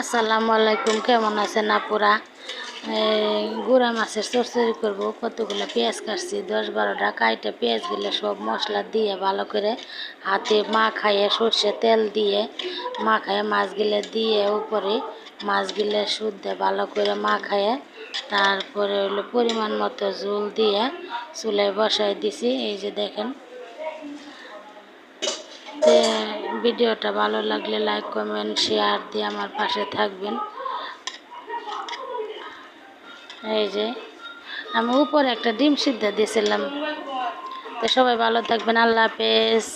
আসসালামু আলাইকুম, কেমন আছেন আপুরা? গুঁড়া মাছের চচ্চড়ি করব। কতগুলো পেঁয়াজ কাটছি, 10-12টা কাইটে পেঁয়াজগুলো সব মশলা দিয়ে ভালো করে হাতে মাখাইয়ে সর্ষে তেল দিয়ে মাখাইয়ে মাছগুলো দিয়ে উপরে মাছগুলো শুদ্ধে ভালো করে মাখাইয়ে তারপরে হলো পরিমাণ মতো ঝোল দিয়ে চুলায় বসাই দিছি। এই যে দেখেন। ভিডিওটা ভালো লাগলে লাইক কমেন্ট শেয়ার দিয়ে আমার পাশে থাকবেন। এই যে আমি উপরে একটা ডিম সিদ্ধ দিয়েছিলাম। তো সবাই ভালো থাকবেন। আল্লাহ হাফেজ।